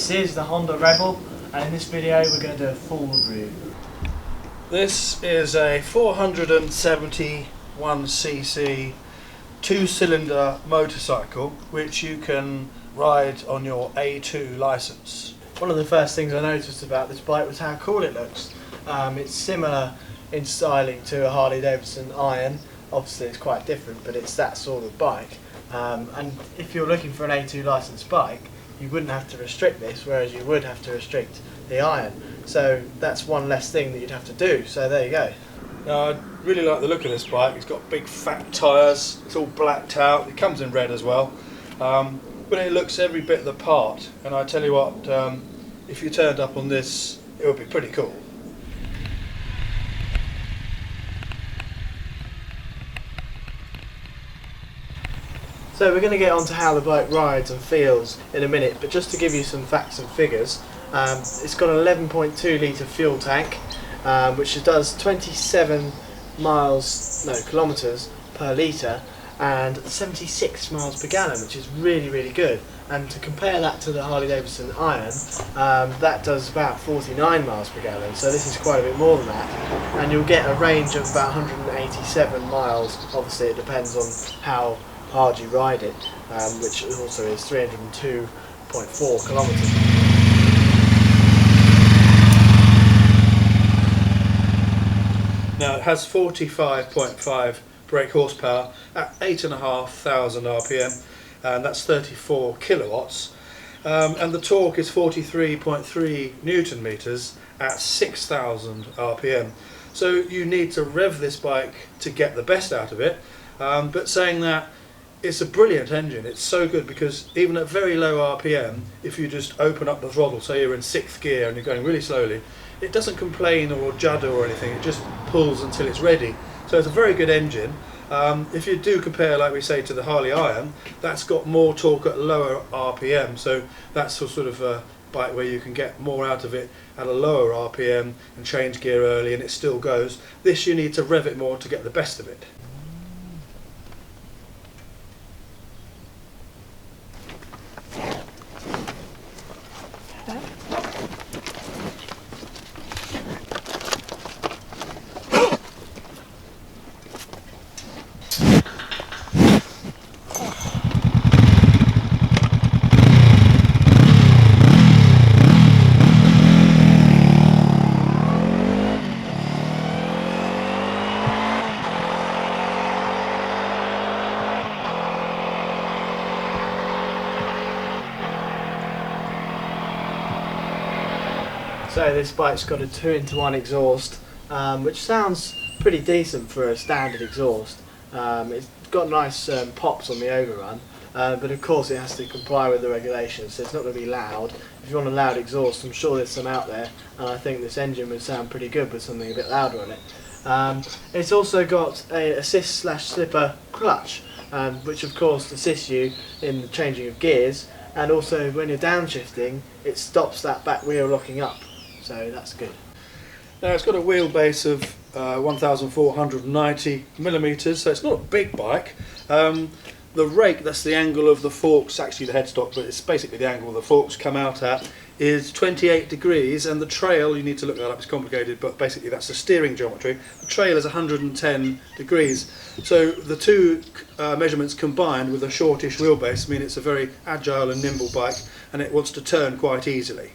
This is the Honda Rebel, and in this video we're going to do a full review. This is a 471cc two-cylinder motorcycle which you can ride on your A2 licence. One of the first things I noticed about this bike was how cool it looks. It's similar in styling to a Harley Davidson Iron. Obviously it's quite different, but it's that sort of bike. And if you're looking for an A2 licensed bike, you wouldn't have to restrict this, whereas you would have to restrict the Iron. So that's one less thing that you'd have to do. So there you go. Now, I really like the look of this bike. It's got big fat tyres, it's all blacked out, it comes in red as well, but it looks every bit the part, and I tell you what, if you turned up on this it would be pretty cool. So we're going to get on to how the bike rides and feels in a minute, but just to give you some facts and figures, it's got an 11.2 litre fuel tank, which does 27 kilometres per litre and 76 miles per gallon, which is really good. And to compare that to the Harley Davidson Iron, that does about 49 miles per gallon, so this is quite a bit more than that. And you'll get a range of about 187 miles. Obviously it depends on how hard you ride it, which also is 302.4 kilometres. Now it has 45.5 brake horsepower at 8,500 RPM, and that's 34 kilowatts, and the torque is 43.3 Newton meters at 6,000 RPM. So you need to rev this bike to get the best out of it, but saying that, it's a brilliant engine. It's so good because even at very low RPM, if you just open up the throttle, say you're in 6th gear and you're going really slowly, it doesn't complain or judder or anything, it just pulls until it's ready. So it's a very good engine. If you do compare, like we say, to the Harley Iron, that's got more torque at lower RPM, so that's sort of a bike where you can get more out of it at a lower RPM and change gear early and it still goes. This you need to rev it more to get the best of it. So this bike's got a 2-into-1 exhaust, which sounds pretty decent for a standard exhaust. It's got nice pops on the overrun, but of course it has to comply with the regulations, so it's not going to be loud. If you want a loud exhaust, I'm sure there's some out there, and I think this engine would sound pretty good with something a bit louder on it. It's also got a assist/slipper clutch, which of course assists you in the changing of gears, and also when you're downshifting it stops that back wheel locking up, so that's good. Now it's got a wheelbase of 1,490 millimeters, so it's not a big bike. The rake, that's the angle of the forks, actually the headstock, but it's basically the angle the forks come out at, is 28 degrees, and the trail, you need to look that up, it's complicated, but basically that's the steering geometry. The trail is 110 degrees. So the two measurements combined with a shortish wheelbase mean it's a very agile and nimble bike, and it wants to turn quite easily.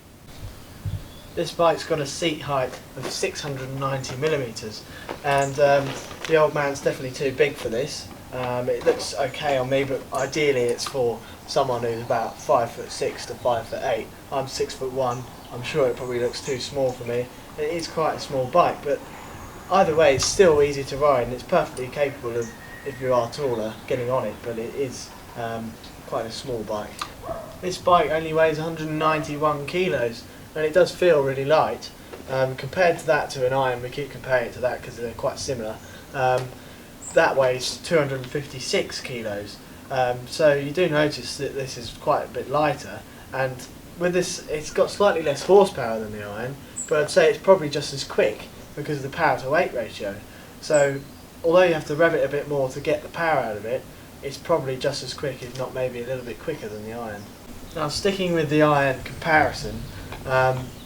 This bike's got a seat height of 690 millimeters, and the old man's definitely too big for this. It looks okay on me, but ideally it's for someone who's about 5'6" to 5'8". I'm 6'1". I'm sure it probably looks too small for me. It is quite a small bike, but either way it's still easy to ride, and it's perfectly capable of, if you are taller, getting on it, but it is quite a small bike. This bike only weighs 191 kilos, and it does feel really light. Compared to that, to an Iron, we keep comparing it to that because they're quite similar. That weighs 256 kilos, so you do notice that this is quite a bit lighter, and with this it's got slightly less horsepower than the Iron, but I'd say it's probably just as quick because of the power to weight ratio. So although you have to rev it a bit more to get the power out of it, it's probably just as quick, if not maybe a little bit quicker than the Iron. Now sticking with the iron comparison,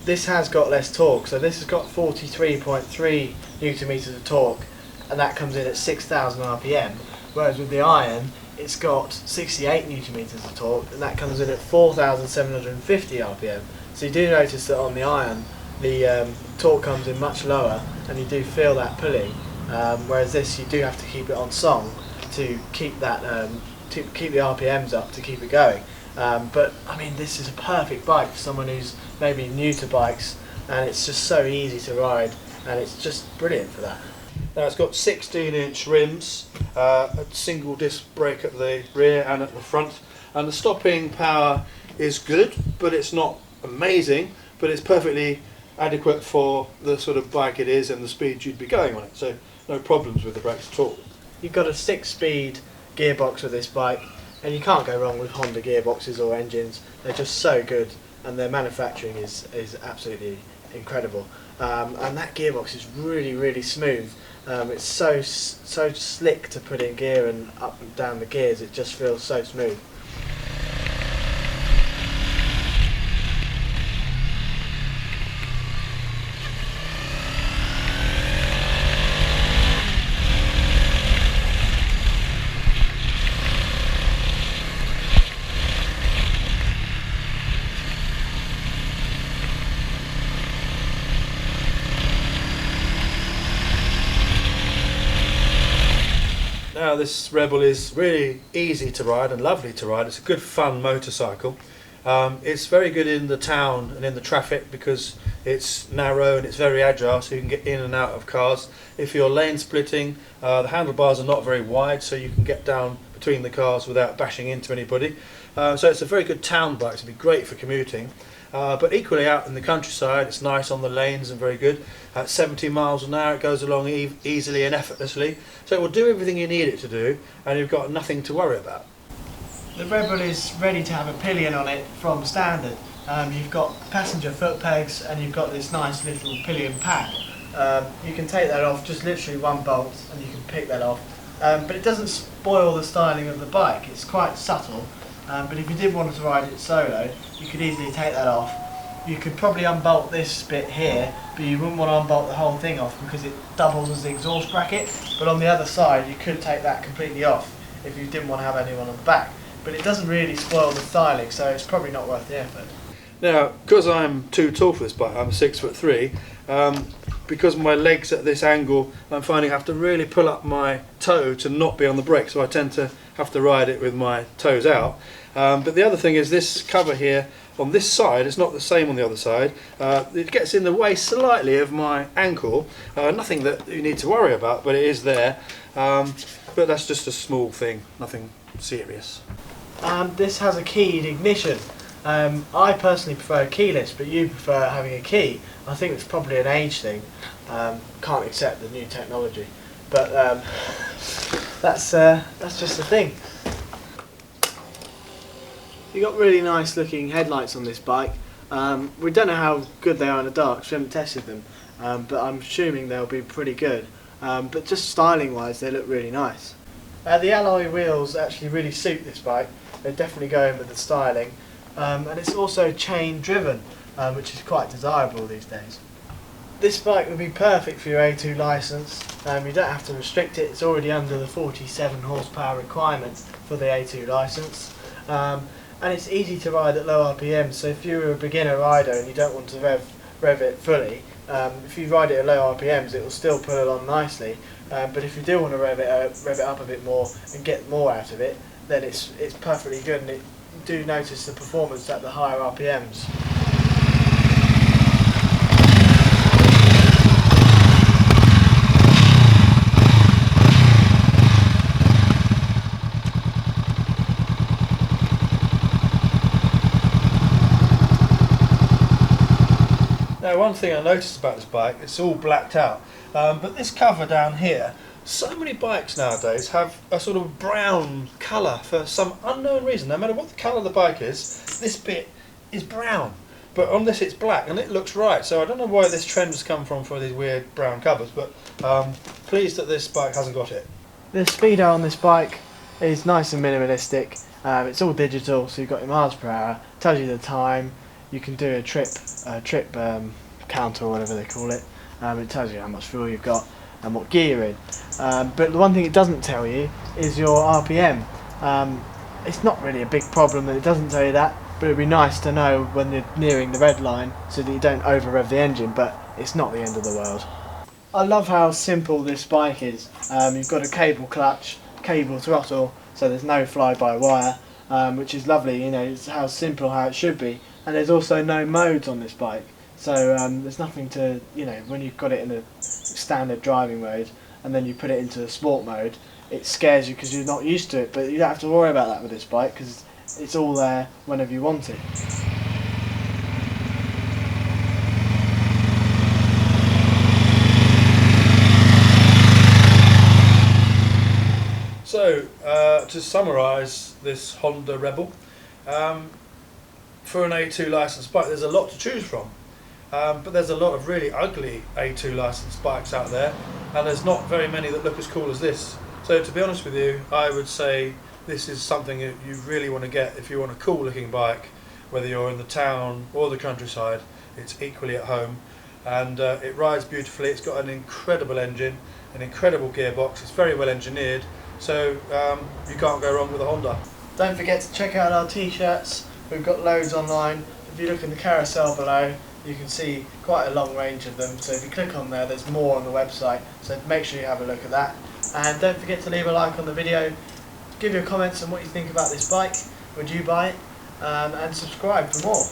this has got less torque, so this has got 43.3 newton meters of torque, and that comes in at 6,000 RPM, whereas with the iron it's got 68 newton meters of torque, and that comes in at 4,750 RPM. So you do notice that on the iron the torque comes in much lower, and you do feel that pulling, whereas this you do have to keep it on song to keep that to keep the RPMs up to keep it going. But I mean, this is a perfect bike for someone who's maybe new to bikes, and it's just so easy to ride, and it's just brilliant for that. Now it's got 16-inch rims, a single disc brake at the rear and at the front, and the stopping power is good, but it's not amazing, but it's perfectly adequate for the sort of bike it is and the speed you'd be going on it, so no problems with the brakes at all. You've got a 6-speed gearbox with this bike, and you can't go wrong with Honda gearboxes or engines. They're just so good, and their manufacturing is absolutely incredible. And that gearbox is really smooth. It's so slick to put in gear and up and down the gears. It just feels so smooth. Now this Rebel is really easy to ride and lovely to ride. It's a good fun motorcycle. It's very good in the town and in the traffic because it's narrow and it's very agile, so you can get in and out of cars. If you're lane splitting, the handlebars are not very wide, so you can get down between the cars without bashing into anybody. So it's a very good town bike. It'd be great for commuting. But equally out in the countryside, it's nice on the lanes and very good. At 70 miles an hour it goes along easily and effortlessly, so it will do everything you need it to do, and you've got nothing to worry about. The Rebel is ready to have a pillion on it from standard. You've got passenger foot pegs, and you've got this nice little pillion pack. You can take that off, just literally one bolt, and you can pick that off. But it doesn't spoil the styling of the bike. It's quite subtle. But if you did want to ride it solo, you could easily take that off. You could probably unbolt this bit here, but you wouldn't want to unbolt the whole thing off because it doubles as the exhaust bracket. But on the other side, you could take that completely off if you didn't want to have anyone on the back. But it doesn't really spoil the styling, so it's probably not worth the effort. Now, because I'm too tall for this bike, I'm 6'3", because my legs at this angle, I'm finding I have to really pull up my toe to not be on the brake, so I tend to have to ride it with my toes out. But the other thing is this cover here on this side, it's not the same on the other side. It gets in the way slightly of my ankle. Nothing that you need to worry about, but it is there. But that's just a small thing, nothing serious. This has a keyed ignition. I personally prefer keyless, but you prefer having a key. I think it's probably an age thing. Can't accept the new technology, but that's just the thing. You've got really nice looking headlights on this bike. We don't know how good they are in the dark, so we haven't tested them, but I'm assuming they'll be pretty good. But just styling wise, they look really nice. The alloy wheels actually really suit this bike. They're definitely going with the styling, and it's also chain driven, which is quite desirable these days. This bike would be perfect for your A2 licence. You don't have to restrict it, it's already under the 47 horsepower requirement for the A2 licence. And it's easy to ride at low RPMs, so if you're a beginner rider and you don't want to rev it fully, if you ride it at low RPMs it will still pull along nicely, but if you do want to rev it up a bit more and get more out of it, then it's perfectly good, and you do notice the performance at the higher RPMs. Now, one thing I noticed about this bike, it's all blacked out, but this cover down here, so many bikes nowadays have a sort of brown colour for some unknown reason. No matter what the colour of the bike is, this bit is brown, but on this it's black, and it looks right. So I don't know where this trend has come from for these weird brown covers, but pleased that this bike hasn't got it. The speedo on this bike is nice and minimalistic. It's all digital, so you've got your miles per hour, tells you the time. You can do a trip counter or whatever they call it. It tells you how much fuel you've got and what gear you're in. But the one thing it doesn't tell you is your RPM. It's not really a big problem that it doesn't tell you that, but it'd be nice to know when you're nearing the red line so that you don't over rev the engine, but it's not the end of the world. I love how simple this bike is. You've got a cable clutch, cable throttle, so there's no fly-by-wire, which is lovely. You know, it's how simple how it should be. And there's also no modes on this bike, so there's nothing to, you know, when you've got it in a standard driving mode and then you put it into the sport mode, it scares you because you're not used to it. But you don't have to worry about that with this bike because it's all there whenever you want it. So, to summarise this Honda Rebel, for an A2 licensed bike there's a lot to choose from, but there's a lot of really ugly A2 licensed bikes out there, and there's not very many that look as cool as this. So to be honest with you, I would say this is something that you really want to get if you want a cool looking bike, whether you're in the town or the countryside. It's equally at home, and it rides beautifully. It's got an incredible engine, an incredible gearbox. It's very well engineered, so you can't go wrong with a Honda. Don't forget to check out our t-shirts. We've got loads online. If you look in the carousel below, you can see quite a long range of them. So if you click on there, there's more on the website. So make sure you have a look at that. And don't forget to leave a like on the video. Give your comments on what you think about this bike. Would you buy it? And subscribe for more.